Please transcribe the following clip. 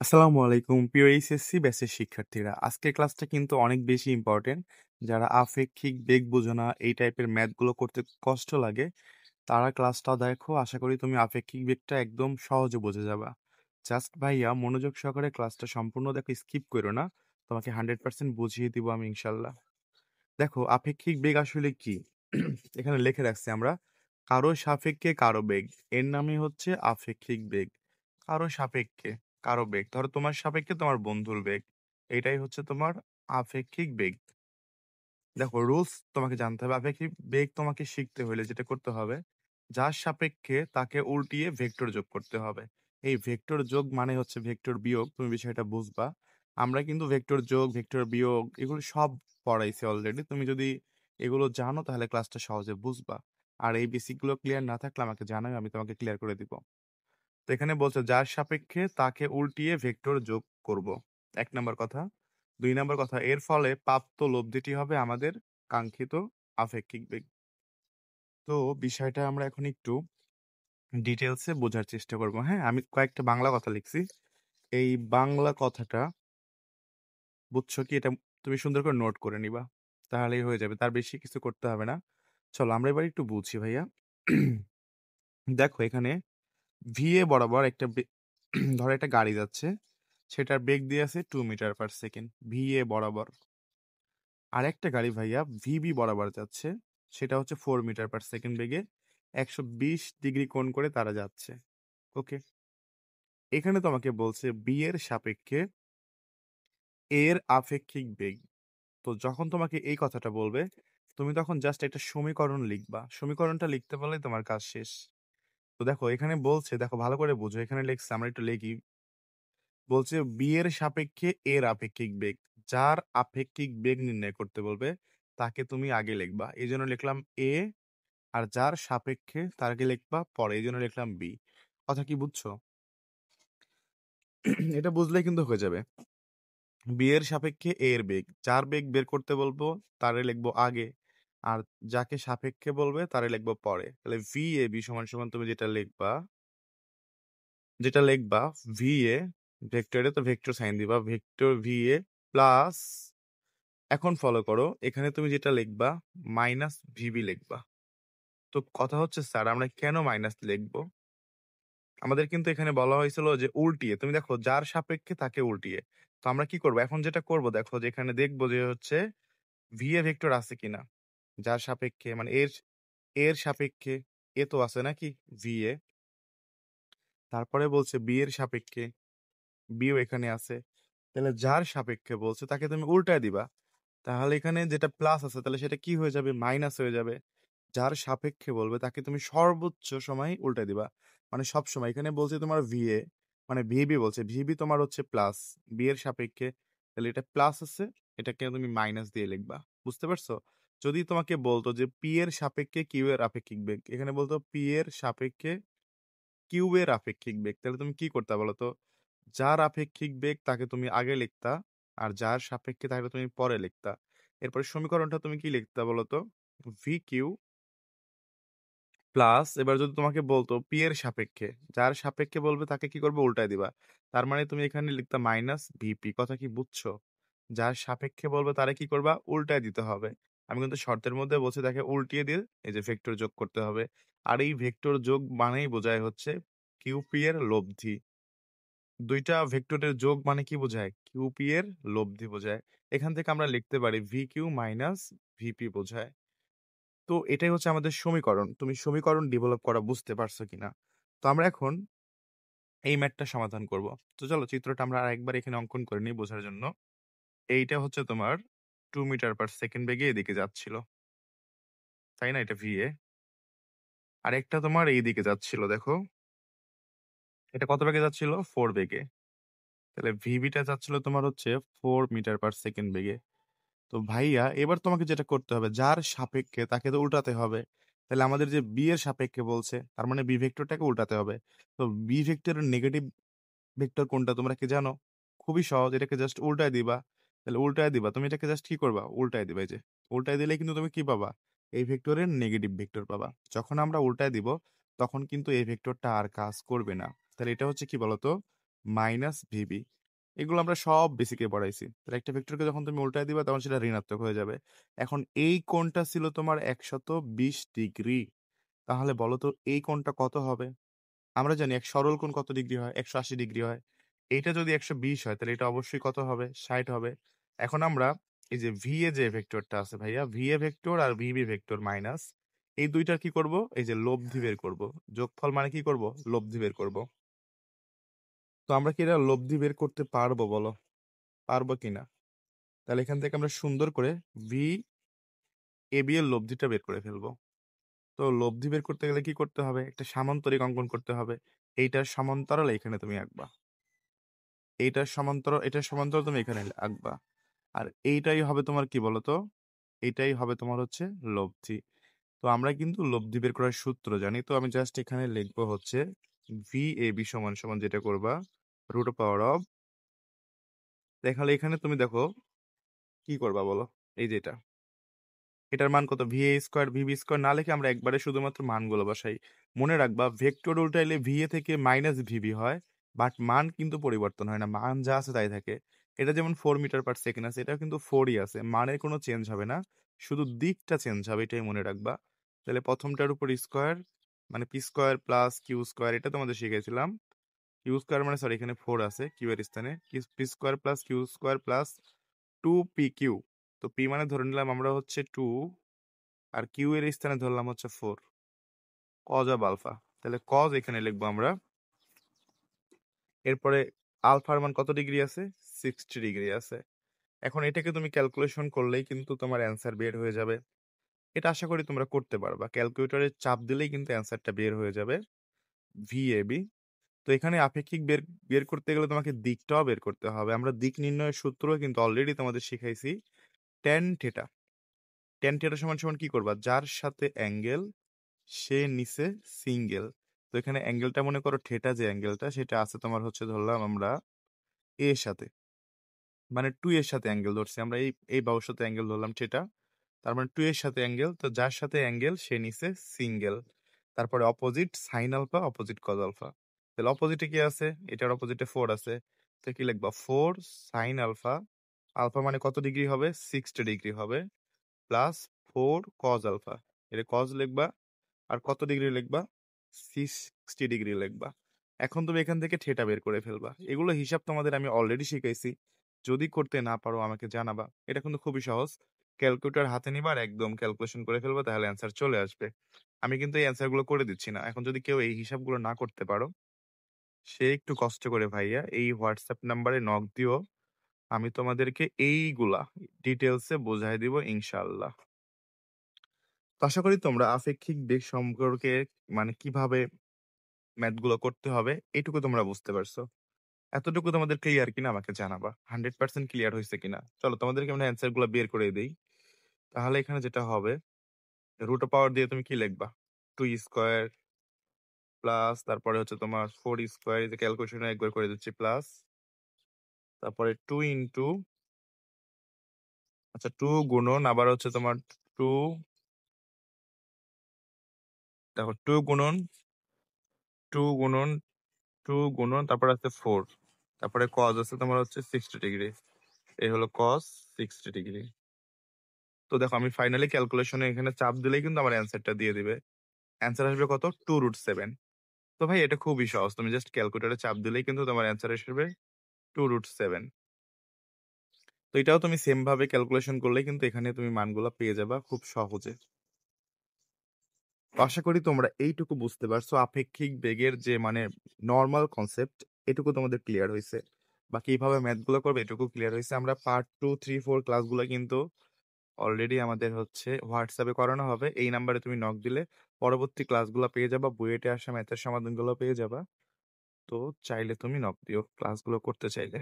আসসালামু আলাইকুম প্রিয় এইচএসসি ব্যাচের শিক্ষার্থীরা। আজকের ক্লাসটা কিন্তু অনেক বেশি ইম্পর্টেন্ট। যারা আপেক্ষিক বেগ বোঝো না, এই টাইপের ম্যাথগুলো করতে কষ্ট লাগে, তারা ক্লাসটা দেখো। আশা করি তুমি আপেক্ষিক বেগটা একদম সহজে বুঝে যাবা। জাস্ট ভাইয়া মনোযোগ সহকারে ক্লাসটা সম্পূর্ণ দেখো, স্কিপ করো না। তোমাকে 100% বুঝিয়ে দিব আমি ইনশাল্লাহ। দেখো আপেক্ষিক বেগ আসলে কি। এখানে লিখে রাখছি আমরা, কারো সাপেক্ষে কারো বেগ, এর নামই হচ্ছে আপেক্ষিক বেগ। কারো সাপেক্ষে কারো বেগ, ধরো তোমার সাপেক্ষে তোমার বন্ধুর বেগ, এটাই হচ্ছে তোমার আপেক্ষিক বেগ। দেখো রুলস তোমাকে জানতে হবে। আপেক্ষিক বেগ তোমাকে শিখতে হলে যেটা করতে হবে, যার সাপেক্ষে তাকে উল্টিয়ে ভেক্টর যোগ করতে হবে। এই ভেক্টর যোগ মানে হচ্ছে ভেক্টর বিয়োগ, তুমি বিষয়টা বুঝবা। আমরা কিন্তু ভেক্টর যোগ ভেক্টর বিয়োগ এগুলো সব পড়াইছি অলরেডি। তুমি যদি এগুলো জানো তাহলে ক্লাসটা সহজে বুঝবা। আর এই বেসিক গুলো ক্লিয়ার না থাকলে আমাকে জানাও, আমি তোমাকে ক্লিয়ার করে দিব। তো এখানে বলছে যার সাপেক্ষে তাকে উল্টিয়ে ভেক্টর যোগ করব, এক নাম্বার কথা। দুই নাম্বার কথা, এর ফলে প্রাপ্ত লব্ধিটি হবে আমাদের কাঙ্ক্ষিত আপেক্ষিক বেগ। তো বিষয়টা আমরা এখন একটু ডিটেলসে বোঝার চেষ্টা করব। হ্যাঁ, আমি কয়েকটা বাংলা কথা লিখছি। এই বাংলা কথাটা বুঝছো কি, এটা তুমি সুন্দর করে নোট করে নিবা, তাহলেই হয়ে যাবে, তার বেশি কিছু করতে হবে না। চলো আমরা এবার একটু বুঝি ভাইয়া। দেখো এখানে ভিএ বরাবর একটা ধরো একটা গাড়ি যাচ্ছে, সেটার বেগ দিয়ে আছে 2 মিটার পার সেকেন্ড ভিএ বরাবর। আর একটা গাড়ি ভাইয়া ভিবি বরাবর যাচ্ছে, সেটা হচ্ছে 4 মিটার পার সেকেন্ড বেগে 120 ডিগ্রি কোণ করে তারা যাচ্ছে। ওকে, এখানে তোমাকে বলছে বি এর সাপেক্ষে এর আপেক্ষিক বেগ। তো যখন তোমাকে এই কথাটা বলবে, তুমি তখন জাস্ট একটা সমীকরণ লিখবা। সমীকরণটা লিখতে পারলে তোমার কাজ শেষ। তো দেখো এখানে বলছে, দেখো ভালো করে বুঝো, এখানে লিখছে, আমরা একটু লিখি। বলছে বি এর সাপেক্ষে এর আপেক্ষিক বেগ, যার আপেক্ষিক বেগ নির্ণয় করতে বলবে তাকে তুমি আগে লিখবা, এই জন্য লিখলাম এ। আর যার সাপেক্ষে তাকে লিখবা পরে, এই জন্য লিখলাম বি। কথা কি বুঝছো? এটা বুঝলেই কিন্তু হয়ে যাবে। বি এর সাপেক্ষে এ এর বেগ, যার বেগ বের করতে বলবো তারে লিখবো আগে, আর যাকে সাপেক্ষে বলবে তারে লিখবো পরে। তাহলে ভি এ বি সমান সমান তুমি যেটা লিখবা ভি এ, ভেক্টরে তো ভেক্টর সাইন দিবা, ভেক্টর ভি এ প্লাস, এখন ফলো করো, এখানে তুমি যেটা লিখবা মাইনাস ভিবি লিখবা। তো কথা হচ্ছে স্যার আমরা কেন মাইনাস লিখবো? আমাদের কিন্তু এখানে বলা হয়েছিল যে উল্টিয়ে, তুমি দেখো যার সাপেক্ষে তাকে উল্টিয়ে। তো আমরা কি করবো এখন, যেটা করব দেখো, যে এখানে দেখবো যে হচ্ছে ভি এ ভেক্টর আছে কিনা, যার সাপেক্ষে মানে এর এর সাপেক্ষে এ তো আছে নাকি ভি এ। তারপরে বলছে বি এর সাপেক্ষে বিও এখানে আছে। তাহলে যার সাপেক্ষে বলছে তাকে তুমি উল্টায় দিবা, তাহলে এখানে যেটা প্লাস আছে তাহলে সেটা কি হয়ে যাবে, মাইনাস হয়ে যাবে। যার সাপেক্ষে বলবে তাকে তুমি সর্বোচ্চ সময় উল্টে দিবা, মানে সব সময়। এখানে বলছে তোমার ভিএ মানে ভিবি, বলছে ভিবি তোমার হচ্ছে প্লাস বি এর সাপেক্ষে, তাহলে এটা প্লাস আছে, এটাকে তুমি মাইনাস দিয়ে লিখবা। বুঝতে পারছো? যদি তোমাকে বলতো যে পি এর সাপেক্ষে কিউ এর আপেক্ষিক বেগ, এখানে বলতো পি এর সাপেক্ষে কিউ এর আপেক্ষিক বেগ, তাহলে তুমি কি করতে বলো তো? যার আপেক্ষিক বেগ তাকে তুমি আগে লিখতা, আর যার সাপেক্ষে তাকে তুমি পরে লিখতা। এরপরে সমীকরণটা তুমি কি লিখতা বলো তো? ভি কিউ প্লাস, এবার যদি তোমাকে বলতো পি এর সাপেক্ষে, যার সাপেক্ষে বলবে তাকে কি করবে, উল্টায় দিবা। তার মানে তুমি এখানে লিখতা মাইনাস ভিপি। কথা কি বুঝছো? যার সাপেক্ষে বলবে তারা কি করবা, উল্টায় দিতে হবে। আমি কিন্তু শর্তের মধ্যে বলছি তাকে উল্টিয়ে দিয়ে এই যে ভেক্টর যোগ করতে হবে। আর এই ভেক্টর যোগ মানেই বোঝায় হচ্ছে কিউপি এর লব্ধি। দুইটা ভেক্টরের যোগ মানে কি বোঝায়, কিউপি এর লব্ধি বোঝায়। এখান থেকে আমরা লিখতে পারি ভি কিউ মাইনাস ভিপি বোঝায়। তো এটাই হচ্ছে আমাদের সমীকরণ। তুমি সমীকরণ ডেভেলপ করা বুঝতে পারছো কিনা? তো আমরা এখন এই ম্যাথটা সমাধান করব। তো চলো চিত্রটা আমরা আরেকবার এখানে অঙ্কন করে নিই বোঝার জন্য। এইটা হচ্ছে তোমার 2 মিটার পার সেকেন্ড বেগে এদিকে যাচ্ছিল, তাই না? এটা ভিএ। আরেকটা তোমার এইদিকে যাচ্ছিল, দেখো এটা কত বেগে যাচ্ছিল, 4 বেগে। তাহলে ভিবিটা যাচ্ছিল তোমার হচ্ছে 4 মিটার পার সেকেন্ড বেগে। তো ভাইয়া এবার তোমাকে যেটা করতে হবে, যার সাপেক্ষে তাকে তো উল্টাতে হবে। তাহলে আমাদের যে বি এর সাপেক্ষে বলছে, তার মানে বি ভেক্টরটাকে উল্টাতে হবে। তো বি ভেক্টরের নেগেটিভ ভেক্টর কোনটা তোমরা কি জানো? খুবই সহজ, এটাকে জাস্ট উল্টায় দিবা। তাহলে উল্টায় দিবা, তুমি এটাকে জাস্ট কি করবা, উল্টায় দিবা। এই যে উল্টায় দিলে কিন্তু তুমি কি পাবা, এই ভেক্টরের নেগেটিভ ভেক্টর পাবা। যখন আমরা উল্টায় দিব তখন কিন্তু এই ভেক্টরটা আর কাজ করবে না। তাহলে এটা হচ্ছে কি বলতো, মাইনাস ভিবি। এগুলো আমরা সব বেসিকে পড়াইছি। তাহলে একটা ভেক্টরকে যখন তুমি উল্টায় দিবা তখন সেটা ঋণাত্মক হয়ে যাবে। এখন এই কোণটা ছিল তোমার 120 ডিগ্রি। তাহলে বলো তো এই কোণটা কত হবে? আমরা জানি এক সরল কোণ কত ডিগ্রি হয়? 180 ডিগ্রি হয়। এইটা যদি 120 হয় তাহলে এটা অবশ্যই কত হবে? 60 হবে। এখন আমরা এই যে ভি এ যে ভেক্টরটা আছে ভাইয়া, ভি এ ভেক্টর আর ভিবি ভেক্টর মাইনাস এই দুইটার কি করব? এই যে লব্ধি বের করব। যোগফল মানে কি করব? লব্ধি বের করব। তো আমরা কি এটা লব্ধি বের করতে পারবো বলো? পারবো কিনা? তাহলে এখান থেকে আমরা সুন্দর করে ভি এ বি এর লব্ধিটা বের করে ফেলবো। তো লব্ধি বের করতে গেলে কি করতে হবে? একটা সামান্তরিক অঙ্কন করতে হবে। এইটার সমান্তরাল এখানে তুমি আঁকবা। এটার সমান্তরাল তুমি এখানে আঁকবা। আর এইটাই হবে তোমার কি বলতো? এইটাই হবে তোমার হচ্ছে লব্ধি। তো আমরা কিন্তু লব্ধি বের করার সূত্র জানি। তো আমি জাস্ট এখানে লিখবো হচ্ছে ভি এ বি সমান সমান যেটা করবা রুট পাওয়ার অফ, দেখালে এখানে তুমি দেখো কি করবা বলো? এই যেটা এটার মান কত? V A square VB square না লিখে আমরা একবারে শুধুমাত্র মানগুলো বসাই। মনে রাখবা ভেক্টর উল্টাইলে ভি এ থেকে মাইনাস ভিবি হয়, বাট মান কিন্তু পরিবর্তন হয় না, মান যা আছে তাই থাকে। এটা যেমন 4 মিটার/সেকেন্ড আছে, এটা কিন্তু 4ই আছে, মানের কোনো চেঞ্জ হবে না, শুধু দিকটা চেঞ্জ হবে, এটাই মনে রাখবা। তাহলে প্রথমটার উপর স্কোয়ার মানে P square plus Q square, এটা তোমাদের শিখেছিলাম। কিউ স্কোয়ার মানে সরি এখানে 4 আছে কিউ এর স্থানে, P square plus Q square plus 2 P Q. তো পি মানে ধরে নিলাম আমরা হচ্ছে 2, আর কিউ এর স্থানে ধরলাম হচ্ছে 4, কজ অফ আলফা। তাহলে কজ এখানে লিখবো আমরা। এরপরে আলফার মান কত ডিগ্রি আছে? 60 ডিগ্রি আছে। এখন এটাকে তুমি ক্যালকুলেশন করলেই কিন্তু তোমার অ্যান্সার বের হয়ে যাবে। এটা আশা করি তোমরা করতে পারবা, ক্যালকুলেটরে চাপ দিলেই কিন্তু অ্যান্সারটা বের হয়ে যাবে। V A B. তো এখানে আপেক্ষিক বের বের করতে গেলে তোমাকে দিকটাও বের করতে হবে। আমরা দিক নির্ণয়ের সূত্র কিন্তু অলরেডি তোমাদের শিখাইছি। Tan theta. ট্যান থিটা সমান সমান কি করবা? যার সাথে অ্যাঙ্গেল সে নিচে সিঙ্গেল। তো এখানে অ্যাঙ্গেলটা মনে করো থিটা, যে অ্যাঙ্গেলটা সেটা আছে তোমার হচ্ছে ধরলাম আমরা এ এর সাথে, মানে 2 এর সাথে অ্যাঙ্গেল ধরছি আমরা, এই বাহুর সাথে অ্যাঙ্গেল ধরলাম থিটা, তার মানে 2 এর সাথে অ্যাঙ্গেল, তো যার সাথে অ্যাঙ্গেল সে নিচে সিঙ্গেল। তারপরে opposite sine alpha, opposite cos alpha. তাহলে অপোজিটে কি আছে? এটার অপোজিটে 4 আছে। তো কি লিখবা? 4 সাইন আলফা, আলফা মানে কত ডিগ্রি হবে? 60 ডিগ্রি হবে, প্লাস 4 কজ আলফা, এটা কজ লিখবা। আর কত ডিগ্রি লিখবা? 60 ডিগ্রি লিখবা। এখন তুমি এখান থেকে থিটা বের করে ফেলবা। এগুলো হিসাব তোমাদের আমি অলরেডি শিখাইছি, যদি করতে না পারো আমাকে জানাবা। এটা কিন্তু খুবই সহজ, ক্যালকুলেটর হাতে নিবা আর একদম ক্যালকুলেশন করে ফেলবা, তাহলে অ্যান্সার চলে আসবে। আমি কিন্তু এই অ্যান্সার গুলো করে দিচ্ছি না। এখন যদি কেউ এই হিসাবগুলো না করতে পারো, সে একটু কষ্ট করে ভাইয়া এই হোয়াটসঅ্যাপ নাম্বারে নক দিও, আমি তোমাদেরকে এইগুলা ডিটেলসে বোঝাই দিব ইনশাআল্লাহ। তো আশা করি তোমরা আপেক্ষিক বেগ সম্পর্কে মানে কিভাবে ম্যাথগুলো করতে হবে এটুকু তোমরা বুঝতে পারছো। এতটুকু তোমাদের ক্লিয়ার কিনা আমাকে জানাবা, 100% ক্লিয়ার হয়েছে কিনা। চলো তোমাদেরকে আমরা অ্যান্সার গুলো বের করে দিই। তাহলে এখানে যেটা হবে, রুট পাওয়ার দিয়ে তুমি কি লিখবা? 2 স্কোয়ার প্লাস তারপরে হচ্ছে তোমার 4 স্কোয়ার, এই যে ক্যালকুলেশনে একবার করে দিচ্ছি, প্লাস তারপরে 2 ইন্টু, আচ্ছা 2 গুণন আবার হচ্ছে তোমার 2, দেখো 2 গুণন 2 গুণন তারপর আছে 4, তারপরে কজ আছে তোমার হচ্ছে 60 ডিগ্রি, এই হলো কজ 60 ডিগ্রি। তো দেখো আমি ফাইনালি ক্যালকুলেশনে এখানে চাপ দিলেই কিন্তু আমার অ্যান্সারটা দিয়ে দিবে। অ্যান্সার আসবে কত? 2√7। তো ভাই এটা খুবই সহজ, তুমি জাস্ট ক্যালকুলেটরে চাপ দিলেই কিন্তু তোমার অ্যান্সার আসবে 2√7। তো এটাও তুমি সেম ভাবে ক্যালকুলেশন করলেই কিন্তু এখানে তুমি মানগুলো পেয়ে যাবা খুব সহজে। তো আশা করি তোমরা এইটুকু বুঝতে পারছো, আপেক্ষিক বেগের যে মানে নর্মাল কনসেপ্ট এটুকু তোমাদের ক্লিয়ার হয়েছে। বাকি এইভাবে ম্যাথগুলো করবে এটুকু ক্লিয়ার হয়েছে। আমরা পার্ট 2, 3, 4 ক্লাসগুলো কিন্তু অলরেডি আমাদের হচ্ছে হোয়াটসঅ্যাপে করানো হবে। এই নাম্বারে তুমি নক দিলে পরবর্তী ক্লাসগুলো পেয়ে যাবা, বুয়েটে আসা ম্যাথের সমাধানগুলো পেয়ে যাবা। তো চাইলে তুমি নক দিও ক্লাসগুলো করতে চাইলে।